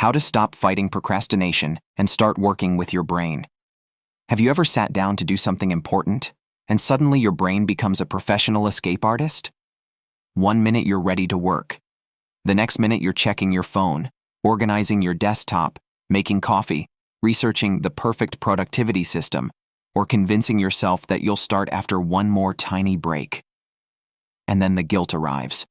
How to stop fighting procrastination and start working with your brain. Have you ever sat down to do something important, and suddenly your brain becomes a professional escape artist? One minute you're ready to work. The next minute you're checking your phone, organizing your desktop, making coffee, researching the perfect productivity system, or convincing yourself that you'll start after one more tiny break. And then the guilt arrives.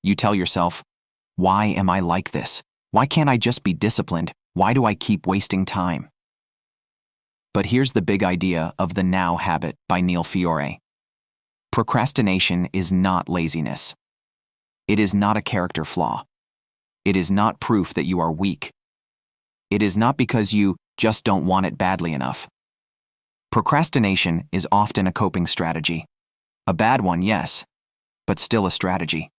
You tell yourself, why am I like this? Why can't I just be disciplined? Why do I keep wasting time? But here's the big idea of the now habit by Neil Fiore. Procrastination is not laziness. It is not a character flaw. It is not proof that you are weak. It is not because you just don't want it badly enough. Procrastination is often a coping strategy. A bad one, yes, but still a strategy.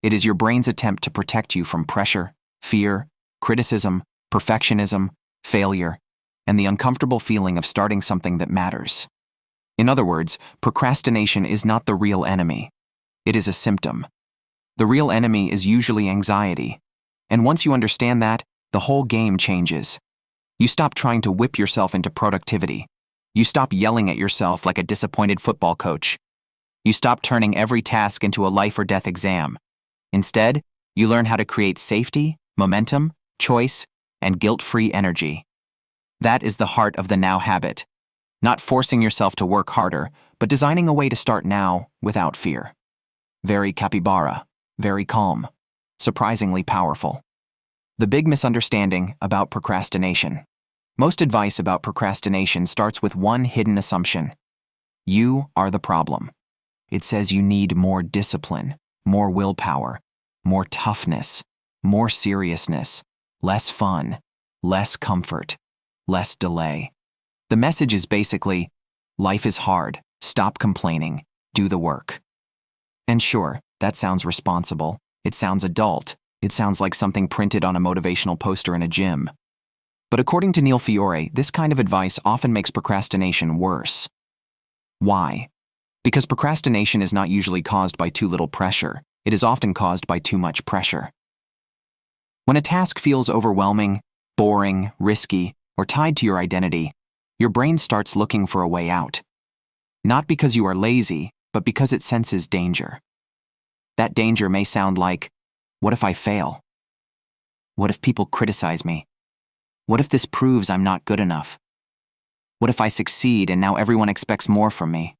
It is your brain's attempt to protect you from pressure, fear, criticism, perfectionism, failure, and the uncomfortable feeling of starting something that matters. In other words, procrastination is not the real enemy. It is a symptom. The real enemy is usually anxiety. And once you understand that, the whole game changes. You stop trying to whip yourself into productivity. You stop yelling at yourself like a disappointed football coach. You stop turning every task into a life or death exam. Instead, you learn how to create safety, momentum, choice, and guilt-free energy. That is the heart of the now habit. Not forcing yourself to work harder, but designing a way to start now without fear. Very capybara, very calm, surprisingly powerful. The big misunderstanding about procrastination. Most advice about procrastination starts with one hidden assumption. You are the problem. It says you need more discipline, more willpower, more toughness, more seriousness, less fun, less comfort, less delay. The message is basically, life is hard, stop complaining, do the work. And sure, that sounds responsible. It sounds adult. It sounds like something printed on a motivational poster in a gym. But according to Neil Fiore, this kind of advice often makes procrastination worse. Why? Because procrastination is not usually caused by too little pressure. It is often caused by too much pressure. When a task feels overwhelming, boring, risky, or tied to your identity, your brain starts looking for a way out. Not because you are lazy, but because it senses danger. That danger may sound like, what if I fail? What if people criticize me? What if this proves I'm not good enough? What if I succeed and now everyone expects more from me?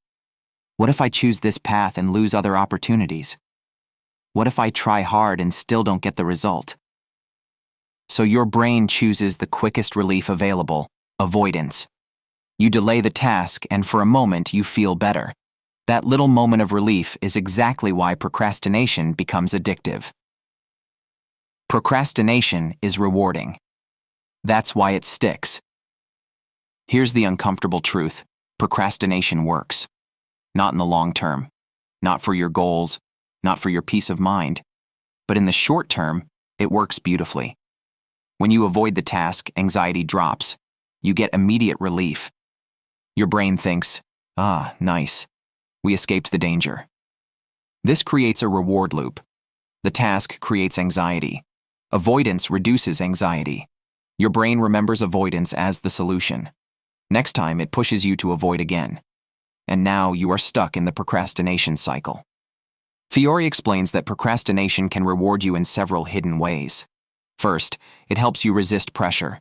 What if I choose this path and lose other opportunities? What if I try hard and still don't get the result? So your brain chooses the quickest relief available, avoidance. You delay the task and for a moment you feel better. That little moment of relief is exactly why procrastination becomes addictive. Procrastination is rewarding. That's why it sticks. Here's the uncomfortable truth. Procrastination works. Not in the long term. Not for your goals. Not for your peace of mind. But in the short term, it works beautifully. When you avoid the task, anxiety drops. You get immediate relief. Your brain thinks, nice. We escaped the danger. This creates a reward loop. The task creates anxiety. Avoidance reduces anxiety. Your brain remembers avoidance as the solution. Next time, it pushes you to avoid again. And now you are stuck in the procrastination cycle. Fiore explains that procrastination can reward you in several hidden ways. First, it helps you resist pressure.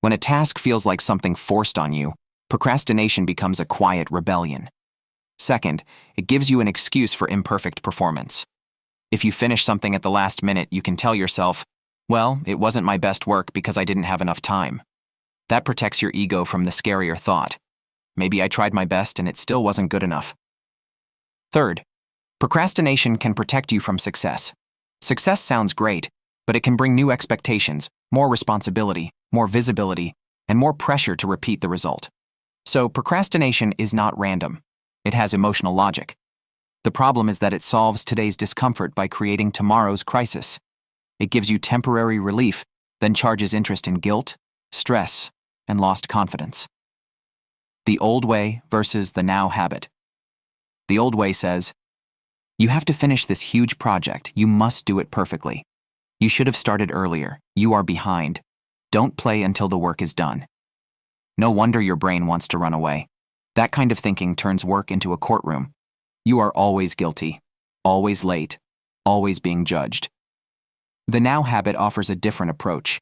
When a task feels like something forced on you, procrastination becomes a quiet rebellion. Second, it gives you an excuse for imperfect performance. If you finish something at the last minute, you can tell yourself, well, it wasn't my best work because I didn't have enough time. That protects your ego from the scarier thought. Maybe I tried my best and it still wasn't good enough. Third, procrastination can protect you from success. Success sounds great, but it can bring new expectations, more responsibility, more visibility, and more pressure to repeat the result. So procrastination is not random. It has emotional logic. The problem is that it solves today's discomfort by creating tomorrow's crisis. It gives you temporary relief, then charges interest in guilt, stress, and lost confidence. The old way versus the now habit. The old way says, you have to finish this huge project. You must do it perfectly. You should have started earlier. You are behind. Don't play until the work is done. No wonder your brain wants to run away. That kind of thinking turns work into a courtroom. You are always guilty, always late, always being judged. The now habit offers a different approach.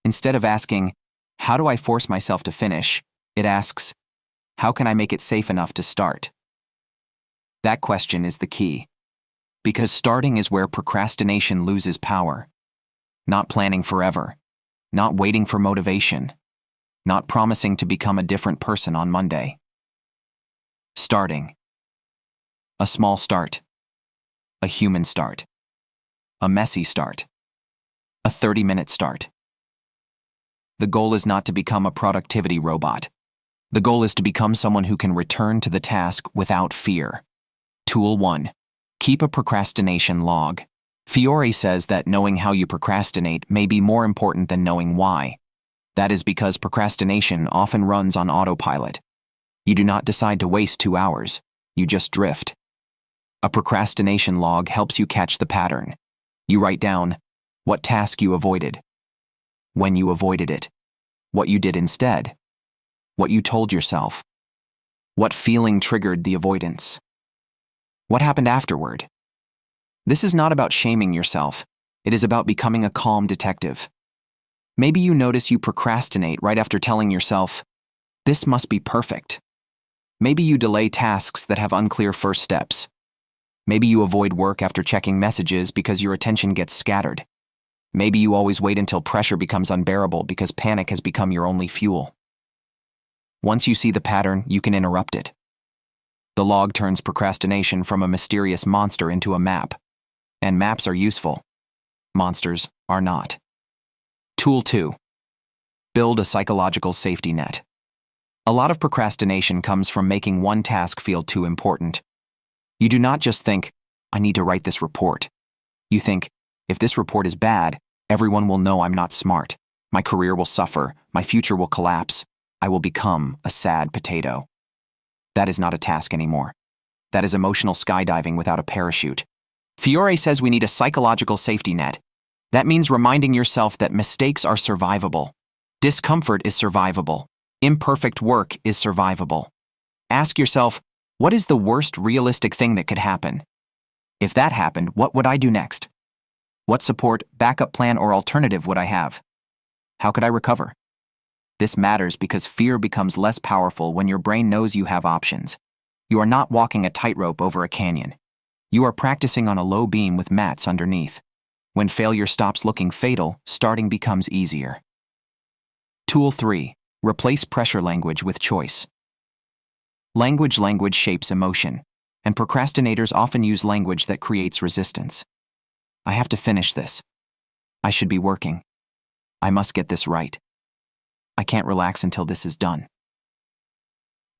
Instead of asking, how do I force myself to finish? It asks, how can I make it safe enough to start? That question is the key. Because starting is where procrastination loses power. Not planning forever. Not waiting for motivation. Not promising to become a different person on Monday. Starting. A small start. A human start. A messy start. A 30-minute start. The goal is not to become a productivity robot. The goal is to become someone who can return to the task without fear. Tool 1. Keep a procrastination log. Fiore says that knowing how you procrastinate may be more important than knowing why. That is because procrastination often runs on autopilot. You do not decide to waste 2 hours. You just drift. A procrastination log helps you catch the pattern. You write down what task you avoided, when you avoided it, what you did instead, what you told yourself, what feeling triggered the avoidance, what happened afterward. This is not about shaming yourself. It is about becoming a calm detective. Maybe you notice you procrastinate right after telling yourself, this must be perfect. Maybe you delay tasks that have unclear first steps. Maybe you avoid work after checking messages because your attention gets scattered. Maybe you always wait until pressure becomes unbearable because panic has become your only fuel. Once you see the pattern, you can interrupt it. The log turns procrastination from a mysterious monster into a map. And maps are useful. Monsters are not. Tool 2. Build a psychological safety net. A lot of procrastination comes from making one task feel too important. You do not just think, I need to write this report. You think, if this report is bad, everyone will know I'm not smart. My career will suffer. My future will collapse. I will become a sad potato. That is not a task anymore. That is emotional skydiving without a parachute. Fiore says we need a psychological safety net. That means reminding yourself that mistakes are survivable. Discomfort is survivable. Imperfect work is survivable. Ask yourself, what is the worst realistic thing that could happen? If that happened, what would I do next? What support, backup plan, or alternative would I have? How could I recover? This matters because fear becomes less powerful when your brain knows you have options. You are not walking a tightrope over a canyon. You are practicing on a low beam with mats underneath. When failure stops looking fatal, starting becomes easier. Tool 3. Replace pressure language with choice. Language shapes emotion, and procrastinators often use language that creates resistance. I have to finish this. I should be working. I must get this right. I can't relax until this is done.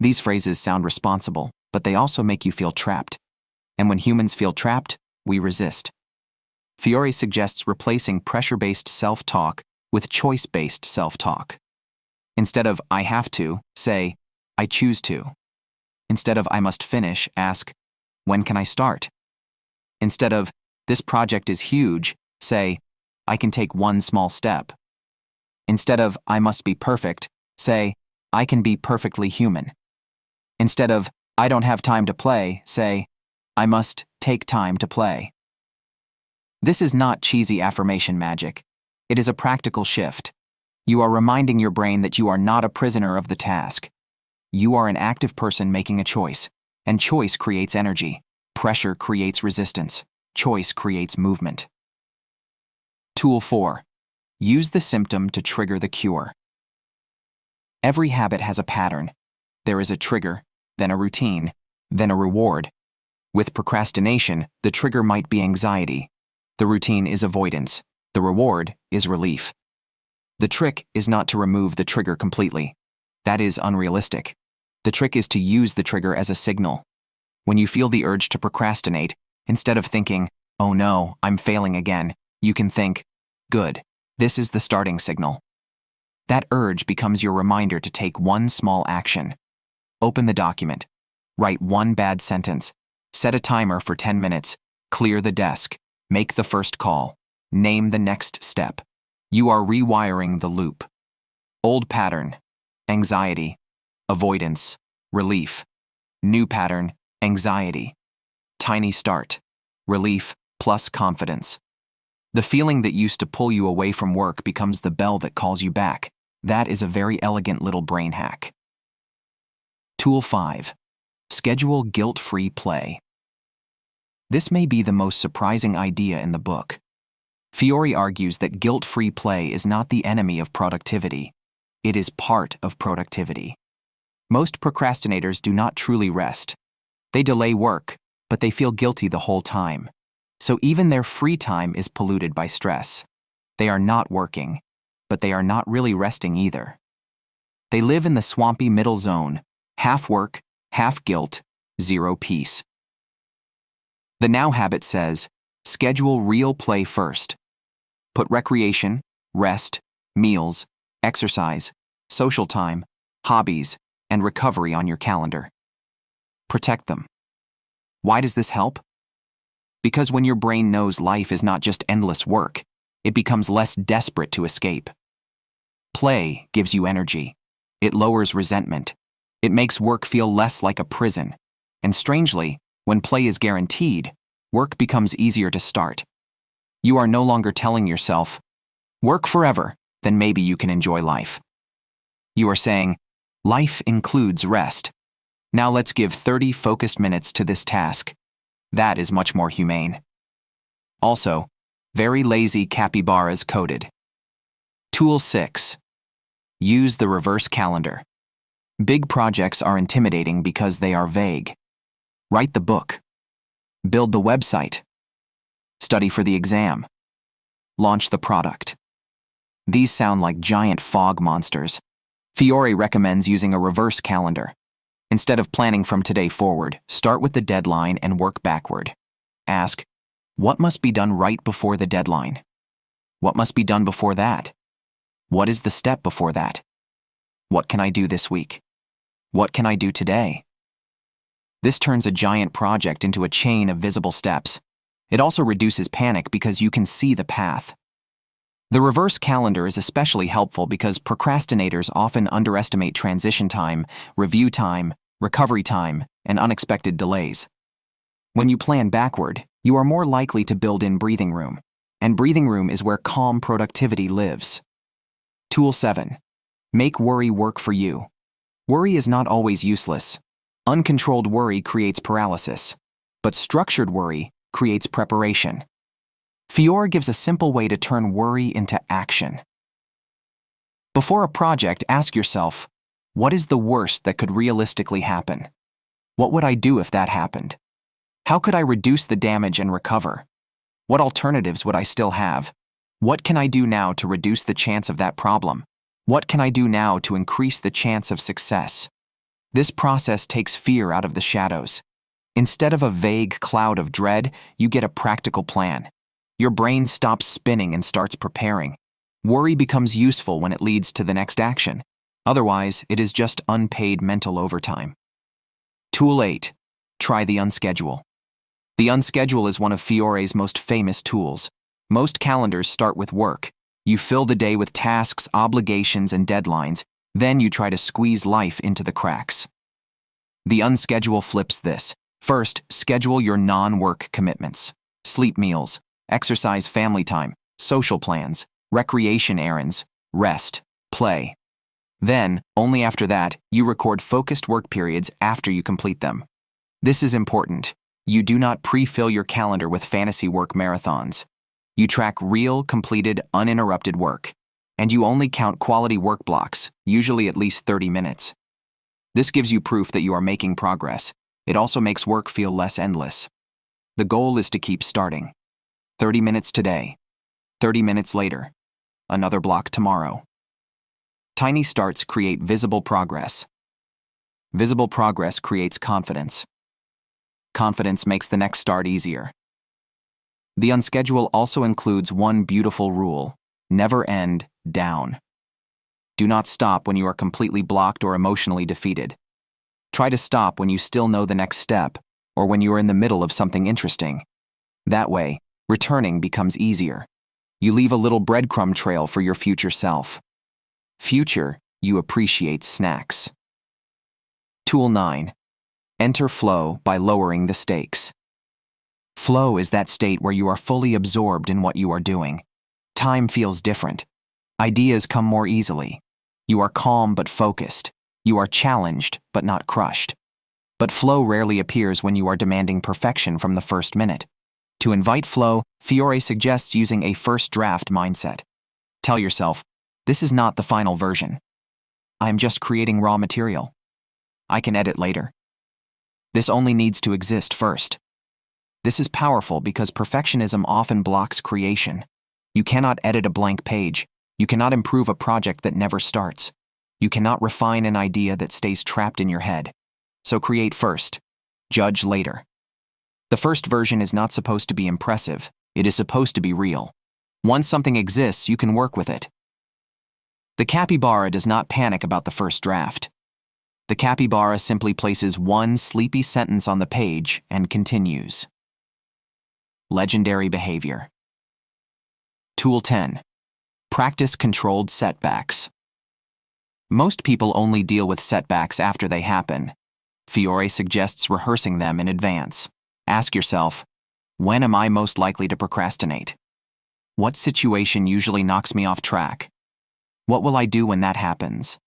These phrases sound responsible, but they also make you feel trapped. And when humans feel trapped, we resist. Fiore suggests replacing pressure-based self-talk with choice-based self-talk. Instead of I have to, say I choose to. Instead of I must finish, ask when can I start? Instead of this project is huge, say I can take one small step. Instead of I must be perfect, say I can be perfectly human. Instead of I don't have time to play, say I must take time to play. This is not cheesy affirmation magic. It is a practical shift. You are reminding your brain that you are not a prisoner of the task. You are an active person making a choice, and choice creates energy. Pressure creates resistance. Choice creates movement. Tool 4. Use the symptom to trigger the cure. Every habit has a pattern. There is a trigger, then a routine, then a reward. With procrastination, the trigger might be anxiety. The routine is avoidance. The reward is relief. The trick is not to remove the trigger completely. That is unrealistic. The trick is to use the trigger as a signal. When you feel the urge to procrastinate, instead of thinking, oh no, I'm failing again, you can think, good, this is the starting signal. That urge becomes your reminder to take one small action. Open the document. Write one bad sentence. Set a timer for 10 minutes. Clear the desk. Make the first call. Name the next step. You are rewiring the loop. Old pattern, anxiety, avoidance, relief. New pattern, anxiety. Tiny start, relief plus confidence. The feeling that used to pull you away from work becomes the bell that calls you back. That is a very elegant little brain hack. Tool 5. Schedule guilt-free play. This may be the most surprising idea in the book. Fiore argues that guilt-free play is not the enemy of productivity. It is part of productivity. Most procrastinators do not truly rest. They delay work, but they feel guilty the whole time. So even their free time is polluted by stress. They are not working, but they are not really resting either. They live in the swampy middle zone, half work, half guilt, zero peace. The Now habit says, schedule real play first. Put recreation, rest, meals, exercise, social time, hobbies, and recovery on your calendar. Protect them. Why does this help? Because when your brain knows life is not just endless work, it becomes less desperate to escape. Play gives you energy. It lowers resentment. It makes work feel less like a prison. And strangely, when play is guaranteed, work becomes easier to start. You are no longer telling yourself, work forever, then maybe you can enjoy life. You are saying, life includes rest. Now let's give 30 focused minutes to this task. That is much more humane. Also, very lazy capybaras coded. Tool 6. Use the reverse calendar. Big projects are intimidating because they are vague. Write the book. Build the website. Study for the exam. Launch the product. These sound like giant fog monsters. Fiore recommends using a reverse calendar. Instead of planning from today forward, start with the deadline and work backward. Ask, what must be done right before the deadline? What must be done before that? What is the step before that? What can I do this week? What can I do today? This turns a giant project into a chain of visible steps. It also reduces panic because you can see the path. The reverse calendar is especially helpful because procrastinators often underestimate transition time, review time, recovery time, and unexpected delays. When you plan backward, you are more likely to build in breathing room, and breathing room is where calm productivity lives. Tool 7. Make worry work for you. Worry is not always useless. Uncontrolled worry creates paralysis, but structured worry creates preparation. Fiore gives a simple way to turn worry into action. Before a project, ask yourself, what is the worst that could realistically happen? What would I do if that happened? How could I reduce the damage and recover? What alternatives would I still have? What can I do now to reduce the chance of that problem? What can I do now to increase the chance of success? This process takes fear out of the shadows. Instead of a vague cloud of dread, you get a practical plan. Your brain stops spinning and starts preparing. Worry becomes useful when it leads to the next action. Otherwise, it is just unpaid mental overtime. Tool 8. Try the unschedule. The unschedule is one of Fiore's most famous tools. Most calendars start with work. You fill the day with tasks, obligations, and deadlines. Then you try to squeeze life into the cracks. The unschedule flips this. First, schedule your non-work commitments. Sleep meals, exercise, family time, social plans, recreation errands, rest, play. Then, only after that, you record focused work periods after you complete them. This is important. You do not pre-fill your calendar with fantasy work marathons. You track real, completed, uninterrupted work. And you only count quality work blocks, usually at least 30 minutes. This gives you proof that you are making progress. It also makes work feel less endless. The goal is to keep starting. 30 minutes today, 30 minutes later, another block tomorrow. Tiny starts create visible progress. Visible progress creates confidence. Confidence makes the next start easier. The unschedule also includes one beautiful rule: never end down. Do not stop when you are completely blocked or emotionally defeated. Try to stop when you still know the next step, or when you are in the middle of something interesting. That way, returning becomes easier. You leave a little breadcrumb trail for your future self. Future, you appreciate snacks. Tool 9. Enter flow by lowering the stakes. Flow is that state where you are fully absorbed in what you are doing. Time feels different. Ideas come more easily. You are calm but focused. You are challenged but not crushed. But flow rarely appears when you are demanding perfection from the first minute. To invite flow, Fiore suggests using a first draft mindset. Tell yourself, this is not the final version. I am just creating raw material. I can edit later. This only needs to exist first. This is powerful because perfectionism often blocks creation. You cannot edit a blank page. You cannot improve a project that never starts. You cannot refine an idea that stays trapped in your head. So create first. Judge later. The first version is not supposed to be impressive. It is supposed to be real. Once something exists, you can work with it. The capybara does not panic about the first draft. The capybara simply places one sleepy sentence on the page and continues. Legendary behavior. Tool 10. Practice controlled setbacks. Most people only deal with setbacks after they happen. Fiore suggests rehearsing them in advance. Ask yourself, when am I most likely to procrastinate? What situation usually knocks me off track? What will I do when that happens?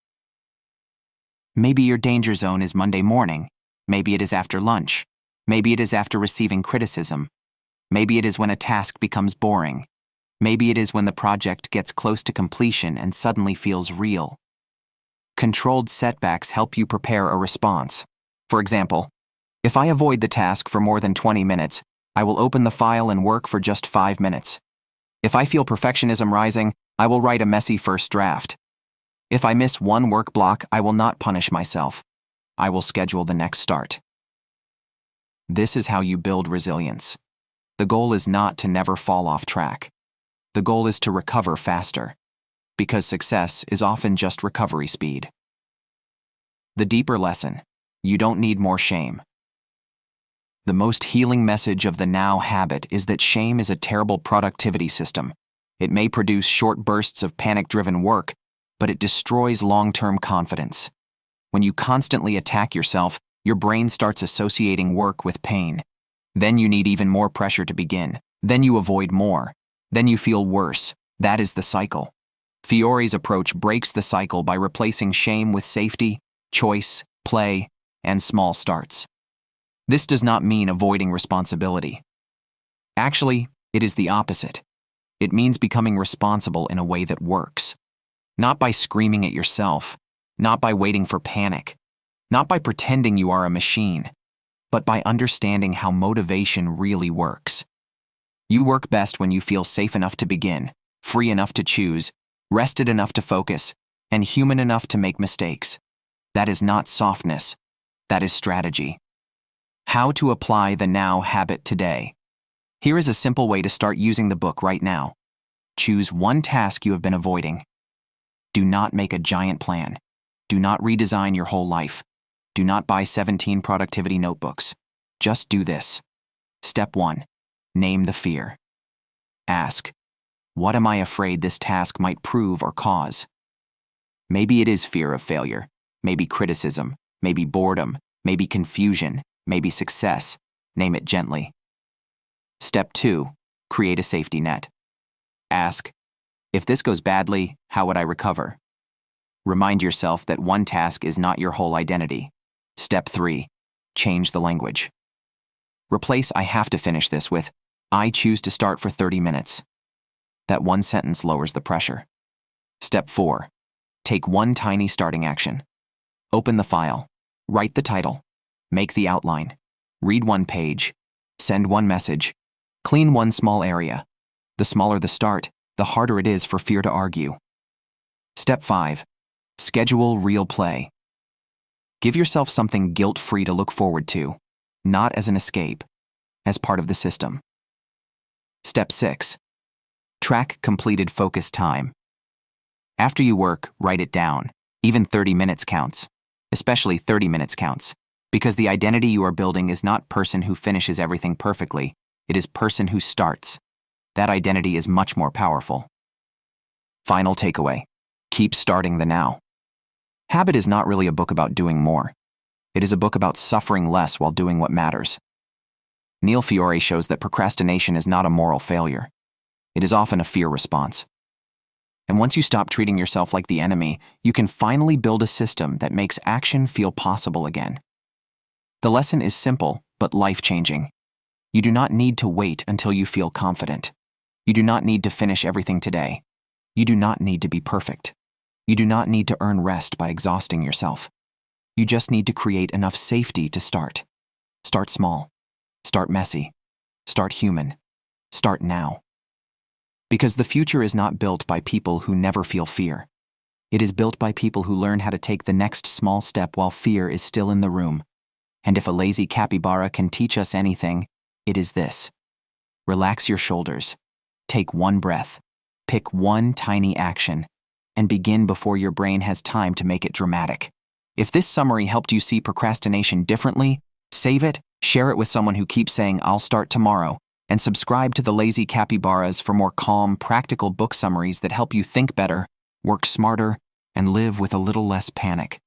Maybe your danger zone is Monday morning. Maybe it is after lunch. Maybe it is after receiving criticism. Maybe it is when a task becomes boring. Maybe it is when the project gets close to completion and suddenly feels real. Controlled setbacks help you prepare a response. For example, if I avoid the task for more than 20 minutes, I will open the file and work for just 5 minutes. If I feel perfectionism rising, I will write a messy first draft. If I miss one work block, I will not punish myself. I will schedule the next start. This is how you build resilience. The goal is not to never fall off track. The goal is to recover faster, because success is often just recovery speed. The deeper lesson: you don't need more shame. The most healing message of the now habit is that shame is a terrible productivity system. It may produce short bursts of panic-driven work, but it destroys long-term confidence. When you constantly attack yourself, your brain starts associating work with pain. Then you need even more pressure to begin. Then you avoid more. Then you feel worse. That is the cycle. Fiore's approach breaks the cycle by replacing shame with safety, choice, play, and small starts. This does not mean avoiding responsibility. Actually, it is the opposite. It means becoming responsible in a way that works. Not by screaming at yourself, not by waiting for panic, not by pretending you are a machine, but by understanding how motivation really works. You work best when you feel safe enough to begin, free enough to choose, rested enough to focus, and human enough to make mistakes. That is not softness. That is strategy. How to apply the now habit today. Here is a simple way to start using the book right now. Choose one task you have been avoiding. Do not make a giant plan. Do not redesign your whole life. Do not buy 17 productivity notebooks. Just do this. Step 1. Name the fear. Ask, what am I afraid this task might prove or cause? Maybe it is fear of failure, maybe criticism, maybe boredom, maybe confusion, maybe success. Name it gently. Step 2. Create a safety net. Ask, if this goes badly, how would I recover? Remind yourself that one task is not your whole identity. Step 3. Change the language. Replace I have to finish this with I choose to start for 30 minutes. That one sentence lowers the pressure. Step 4. Take one tiny starting action. Open the file. Write the title. Make the outline. Read one page. Send one message. Clean one small area. The smaller the start, the harder it is for fear to argue. Step 5. Schedule real play. Give yourself something guilt-free to look forward to, not as an escape, as part of the system. Step 6. Track completed focus time. After you work, write it down. Even 30 minutes counts. Especially 30 minutes counts, because the identity you are building is not person who finishes everything perfectly, it is person who starts. that identity is much more powerful. Final takeaway: keep starting the now. Habit is not really a book about doing more. It is a book about suffering less while doing what matters. Neil Fiore shows that procrastination is not a moral failure. It is often a fear response. And once you stop treating yourself like the enemy, you can finally build a system that makes action feel possible again. The lesson is simple, but life-changing. You do not need to wait until you feel confident. You do not need to finish everything today. You do not need to be perfect. You do not need to earn rest by exhausting yourself. You just need to create enough safety to start. Start small. Start messy. Start human. Start now. Because the future is not built by people who never feel fear. It is built by people who learn how to take the next small step while fear is still in the room. And if a lazy capybara can teach us anything, it is this. Relax your shoulders. Take one breath. Pick one tiny action. And begin before your brain has time to make it dramatic. If this summary helped you see procrastination differently, save it, share it with someone who keeps saying, "I'll start tomorrow," and subscribe to the Lazy Capybaras for more calm, practical book summaries that help you think better, work smarter, and live with a little less panic.